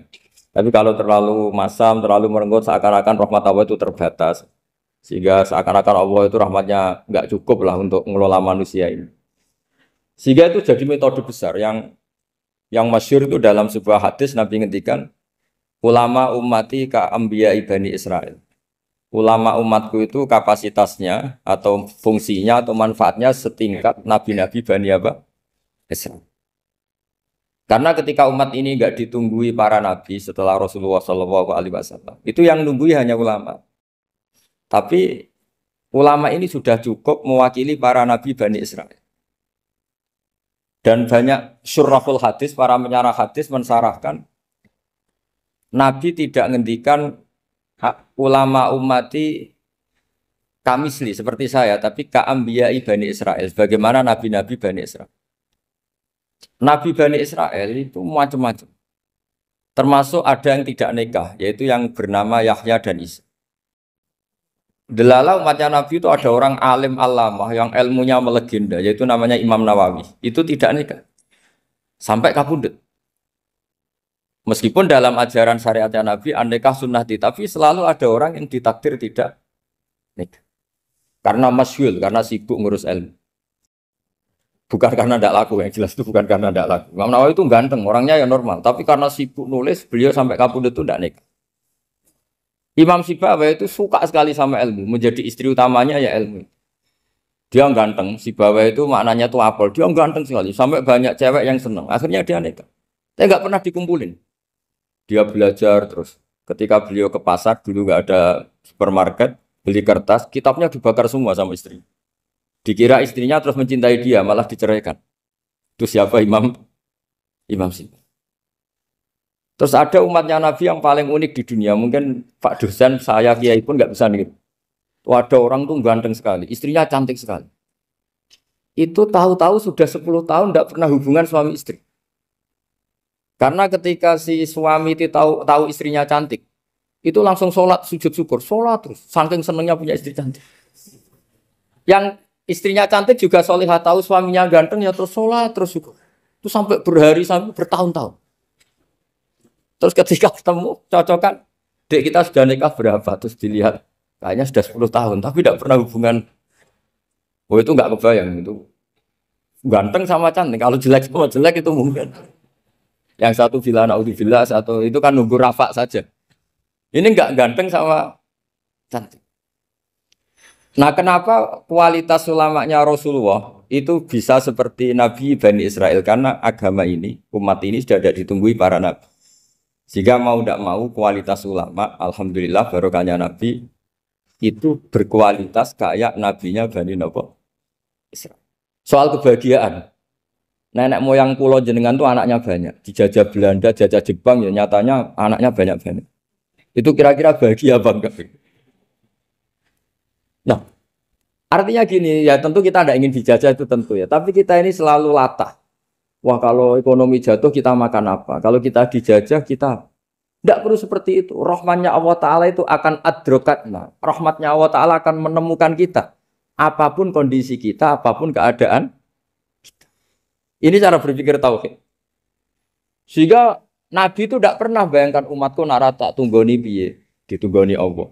Tapi kalau terlalu masam, terlalu merenggut, seakan-akan rahmat Allah itu terbatas. Sehingga seakan-akan Allah itu rahmatnya nggak cukup lah untuk mengelola manusia ini. Sehingga itu jadi metode besar yang masyhur itu dalam sebuah hadis Nabi ngendikan, ulama ummati ka anbiya Bani Israil. Ulama umatku itu kapasitasnya atau fungsinya atau manfaatnya setingkat nabi-nabi Bani Israil. Karena ketika umat ini enggak ditunggui para nabi setelah Rasulullah SAW, itu yang nunggui hanya ulama. Tapi ulama ini sudah cukup mewakili para nabi Bani Israil. Dan banyak syurahul hadis, para menyarah hadis mensarahkan, Nabi tidak ngendikan ulama ummati kamisli seperti saya, tapi ka'ambiya'i Bani Israil, bagaimana nabi-nabi Bani Israil. Nabi Bani Israel itu macam-macam. Termasuk ada yang tidak nikah, yaitu yang bernama Yahya dan Isa. Delala umatnya Nabi itu ada orang alim alamah yang ilmunya melegenda, yaitu namanya Imam Nawawi. Itu tidak nikah. Sampai kabudut. Meskipun dalam ajaran syariatnya Nabi, nikah sunnati, tapi selalu ada orang yang ditakdir tidak nikah. Karena masyhul, karena sibuk ngurus ilmu. Bukan karena tidak laku, yang jelas itu bukan karena tidak laku. Imam Nawawi itu ganteng, orangnya ya normal. Tapi karena sibuk nulis, beliau sampai kabudut itu tidak nikah. Imam Sibawayh itu suka sekali sama ilmu, menjadi istri utamanya ya ilmu. Dia ganteng, Sibawayh itu maknanya tuh apel, dia ganteng sekali, sampai banyak cewek yang senang. Akhirnya dia nikah. Tapi nggak pernah dikumpulin. Dia belajar terus. Ketika beliau ke pasar, dulu nggak ada supermarket, beli kertas, kitabnya dibakar semua sama istri. Dikira istrinya terus mencintai dia, malah diceraikan. Itu siapa Imam Sibawayh. Terus ada umatnya Nabi yang paling unik di dunia. Mungkin Pak dosen, saya kiai pun nggak bisa nih. Ada orang tuh ganteng sekali, istrinya cantik sekali. Itu tahu-tahu sudah 10 tahun tidak pernah hubungan suami istri. Karena ketika si suami itu tahu istrinya cantik, itu langsung sholat sujud syukur, sholat terus. Saking senengnya punya istri cantik. Yang istrinya cantik juga solihah, tahu suaminya ganteng ya terus sholat terus syukur. Itu sampai berhari sampai bertahun-tahun. Terus ketika ketemu, cocokan, dek kita sudah nikah berapa? Terus dilihat, kayaknya sudah 10 tahun, tapi tidak pernah hubungan. Oh itu nggak kebayang, itu ganteng sama cantik. Kalau jelek sama jelek itu mungkin. Yang satu bilang naudzubillah, satu itu kan nunggu rafa saja. Ini nggak ganteng sama cantik. Nah kenapa kualitas ulamanya Rasulullah itu bisa seperti Nabi Bani Israel? Karena agama ini, umat ini sudah tidak ditunggui para nabi. Jika mau tidak mau kualitas ulama, alhamdulillah barokahnya Nabi itu berkualitas kayak nabinya Bani Israel. Soal kebahagiaan, nenek moyang pulau jenengan tuh anaknya banyak, dijajah Belanda, jajah Jepang ya nyatanya anaknya banyak. Itu kira-kira bahagia apa enggak? Nah, artinya gini ya tentu kita tidak ingin dijajah itu tentu ya, tapi kita ini selalu latah. Wah kalau ekonomi jatuh kita makan apa? Kalau kita dijajah kita tidak perlu seperti itu. Rahmatnya Allah Ta'ala itu akan adrokatna. Rahmatnya Allah Ta'ala akan menemukan kita. Apapun kondisi kita, apapun keadaan kita. Ini cara berpikir tauhid. Sehingga Nabi itu tidak pernah bayangkan umatku narata tunggoni piye, ditunggoni Allah.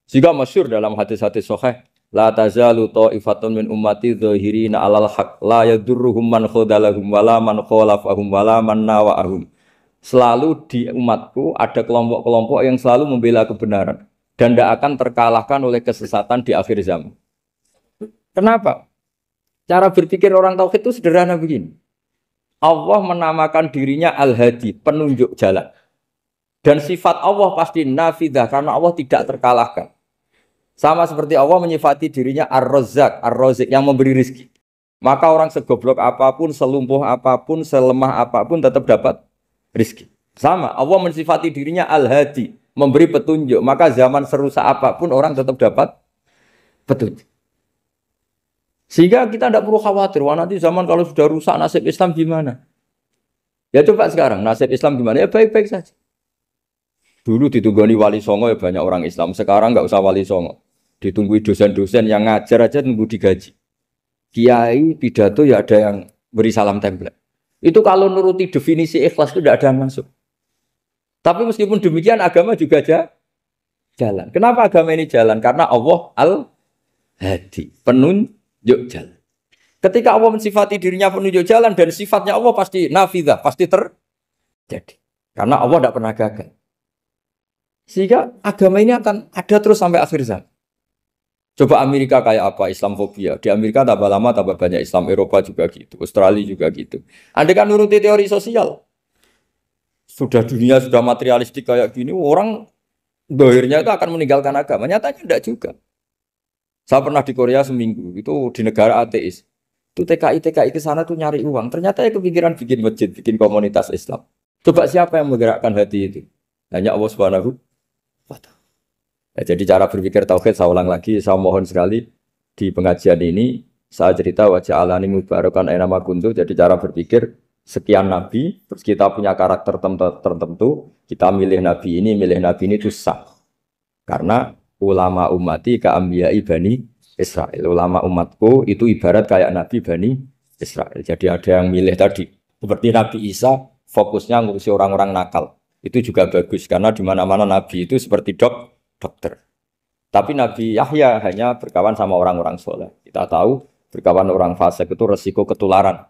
Sehingga masyhur dalam hadis-hadis sahih, la tazalu ta'ifatun min ummati dzahirina 'alal haq la yadurruhum man khadalahum wala man khalafahum wala man nawa'ahum. Selalu di umatku ada kelompok-kelompok yang selalu membela kebenaran dan tidak akan terkalahkan oleh kesesatan di akhir zaman. Kenapa? Cara berpikir orang tauhid itu sederhana begini. Allah menamakan dirinya Al-Hadi, penunjuk jalan. Dan sifat Allah pasti nafidah karena Allah tidak terkalahkan. Sama seperti Allah menyifati dirinya Ar-Razzaq, Ar-Razik yang memberi rezeki. Maka orang segoblok apapun, selumpuh apapun, selemah apapun tetap dapat rezeki. Sama, Allah mensifati dirinya Al-Hadi, memberi petunjuk. Maka zaman serusak apapun orang tetap dapat petunjuk. Sehingga kita tidak perlu khawatir, wah nanti zaman kalau sudah rusak nasib Islam gimana? Ya coba sekarang nasib Islam gimana? Ya baik-baik saja. Dulu ditunggoni wali songo ya banyak orang Islam. Sekarang nggak usah wali songo. Ditunggu dosen-dosen yang ngajar aja nunggu digaji. Kiai pidato ya ada yang beri salam template. Itu kalau nuruti definisi ikhlas itu tidak ada yang masuk. Tapi meskipun demikian agama juga jalan. Kenapa agama ini jalan? Karena Allah Al-Hadi, penunjuk jalan. Ketika Allah mensifati dirinya penunjuk jalan dan sifatnya Allah pasti nafidah, pasti terjadi. Karena Allah tidak pernah gagal. Sehingga agama ini akan ada terus sampai akhir zaman. Coba Amerika kayak apa? Islamofobia. Di Amerika tambah lama tambah banyak Islam. Eropa juga gitu. Australia juga gitu. Andai kan nuruti teori sosial. Sudah dunia sudah materialistik kayak gini. Orang dohirnya itu akan meninggalkan agama. Nyatanya tidak juga. Saya pernah di Korea seminggu. Itu di negara ateis. Itu TKI ke sana tuh nyari uang. Ternyata ya kepikiran bikin masjid, bikin komunitas Islam. Coba siapa yang menggerakkan hati itu? Hanya Allah Subhanahu wa Ta'ala. Ya, jadi cara berpikir tauhid saya ulang lagi, saya mohon sekali di pengajian ini saya cerita wajah alani mubarakan aina ma kuntu. Jadi cara berpikir sekian nabi, terus kita punya karakter tertentu, kita milih nabi ini itu sah. Karena ulama ummati ka ambiyai bani Israel. Ulama umatku itu ibarat kayak nabi bani Israel. Jadi ada yang milih tadi. Seperti Nabi Isa fokusnya ngurusi orang-orang nakal. Itu juga bagus karena di mana-mana nabi itu seperti dokter. Tapi Nabi Yahya hanya berkawan sama orang-orang soleh. Kita tahu berkawan orang fasik itu resiko ketularan.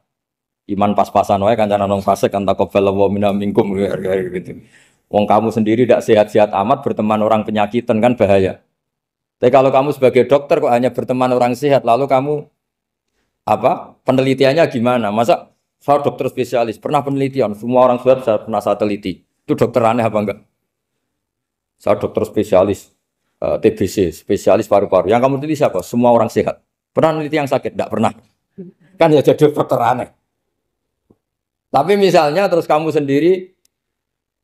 Iman pas-pasan wae kancanan orang fasik kan taqabbalallahu minna minkum gitu. Wong kamu sendiri tidak sehat-sehat amat berteman orang penyakitan kan bahaya. Tapi kalau kamu sebagai dokter kok hanya berteman orang sehat, lalu kamu apa? Penelitiannya gimana? Masa saya dokter spesialis, pernah penelitian, semua orang sehat saya pernah saya teliti. Itu dokter aneh apa enggak? Saya dokter spesialis TBC, spesialis paru-paru. Yang kamu teliti siapa? Semua orang sehat. Pernah meneliti yang sakit? Enggak pernah. Kan ya jadi dokter aneh. Tapi misalnya terus kamu sendiri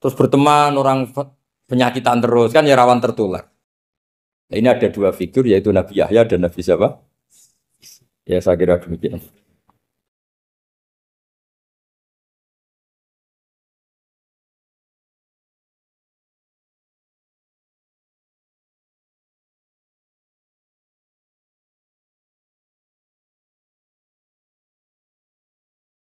terus berteman orang penyakitan terus kan ya rawan tertular. Nah, ini ada dua figur yaitu Nabi Yahya dan Nabi siapa? Ya saya kira demikian.